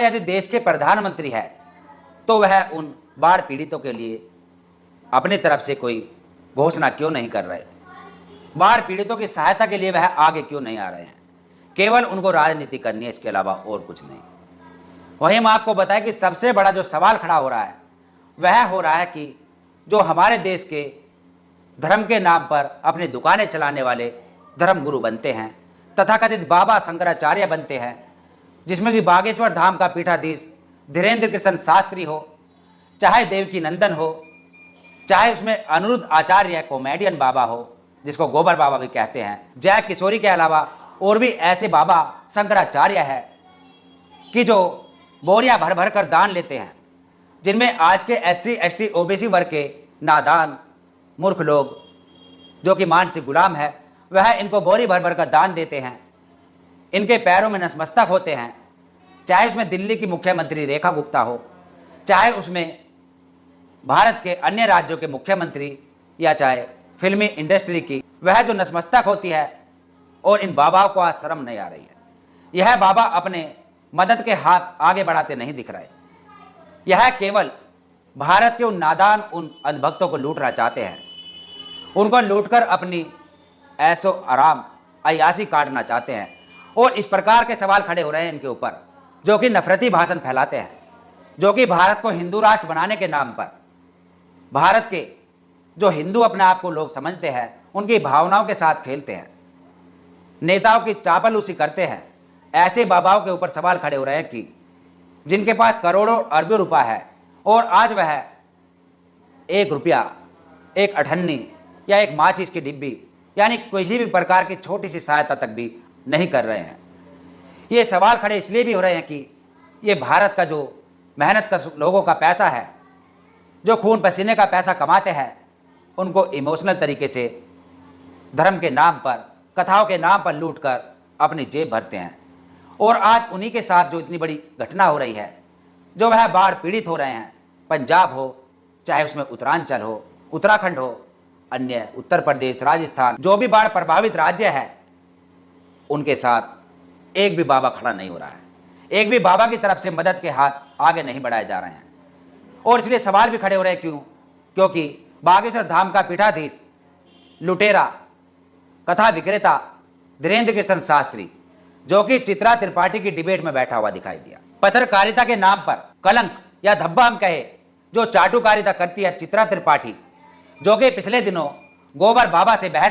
यदि देश के प्रधानमंत्री है तो वह उन बाढ़ पीड़ितों के लिए अपनी तरफ से कोई घोषणा क्यों नहीं कर रहे? बाढ़ पीड़ितों की सहायता के लिए वह आगे क्यों नहीं आ रहे हैं? केवल उनको राजनीति करनी है, इसके अलावा और कुछ नहीं। वहीं हम आपको बताएं कि सबसे बड़ा जो सवाल खड़ा हो रहा है वह हो रहा है कि जो हमारे देश के धर्म के नाम पर अपनी दुकानें चलाने वाले धर्म गुरु बनते हैं, तथाकथित बाबा शंकराचार्य बनते हैं, जिसमें कि बागेश्वर धाम का पीठाधीश धीरेन्द्र कृष्ण शास्त्री हो, चाहे देवकी नंदन हो, चाहे उसमें अनिरुद्ध आचार्य कॉमेडियन बाबा हो, जिसको गोबर बाबा भी कहते हैं, जय किशोरी के अलावा और भी ऐसे बाबा शंकराचार्य है कि जो बोरियां भर भर कर दान लेते हैं, जिनमें आज के SC ST OBC वर्ग के नादान मूर्ख लोग जो कि मानसिक गुलाम है, वह इनको बोरी भर भर कर दान देते हैं, इनके पैरों में नतमस्तक होते हैं। चाहे उसमें दिल्ली की मुख्यमंत्री रेखा गुप्ता हो, चाहे उसमें भारत के अन्य राज्यों के मुख्यमंत्री, या चाहे फिल्मी इंडस्ट्री की, वह जो नतमस्तक होती है, और इन बाबाओं को आज शर्म नहीं आ रही है। यह बाबा अपने मदद के हाथ आगे बढ़ाते नहीं दिख रहे। यह केवल भारत के उन नादान, उन अंधभक्तों को लूटना चाहते हैं, उनको लूटकर अपनी ऐशो आराम अय्याशी काटना चाहते हैं। और इस प्रकार के सवाल खड़े हो रहे हैं इनके ऊपर, जो कि नफरती भाषण फैलाते हैं, जो कि भारत को हिंदू राष्ट्र बनाने के नाम पर भारत के जो हिंदू अपने आप को लोग समझते हैं, उनकी भावनाओं के साथ खेलते हैं, नेताओं की चापलूसी करते हैं। ऐसे बाबाओं के ऊपर सवाल खड़े हो रहे हैं कि जिनके पास करोड़ों अरबों रुपया है और आज वह 1 रुपया, 1 अठन्नी या 1 माचिस की डिब्बी, यानी किसी भी प्रकार की छोटी सी सहायता तक भी नहीं कर रहे हैं। ये सवाल खड़े इसलिए भी हो रहे हैं कि ये भारत का जो मेहनत का लोगों का पैसा है, जो खून पसीने का पैसा कमाते हैं, उनको इमोशनल तरीके से धर्म के नाम पर, कथाओं के नाम पर लूटकर अपनी जेब भरते हैं। और आज उन्हीं के साथ जो इतनी बड़ी घटना हो रही है, जो वह बाढ़ पीड़ित हो रहे हैं, पंजाब हो, चाहे उसमें उत्तरांचल हो, उत्तराखंड हो, अन्य उत्तर प्रदेश, राजस्थान, जो भी बाढ़ प्रभावित राज्य है, उनके साथ एक भी बाबा खड़ा नहीं हो रहा है। एक भी बाबा की तरफ से मदद के हाथ आगे नहीं बढ़ाए जा रहे हैं। और इसलिए सवाल भी खड़े हो रहे हैं, क्यों? क्योंकि बागेश्वर धाम का पीठाधीश लुटेरा कथा विक्रेता धीरेन्द्र कृष्ण शास्त्री, जो कि चित्रा त्रिपाठी की डिबेट में बैठा हुआ दिखाई दिया। पत्रकारिता के नाम पर कलंक या धब्बा हम कहे, जो चाटुकारिता करती है चित्रा त्रिपाठी, जो कि पिछले दिनों गोबर बाबा से बहस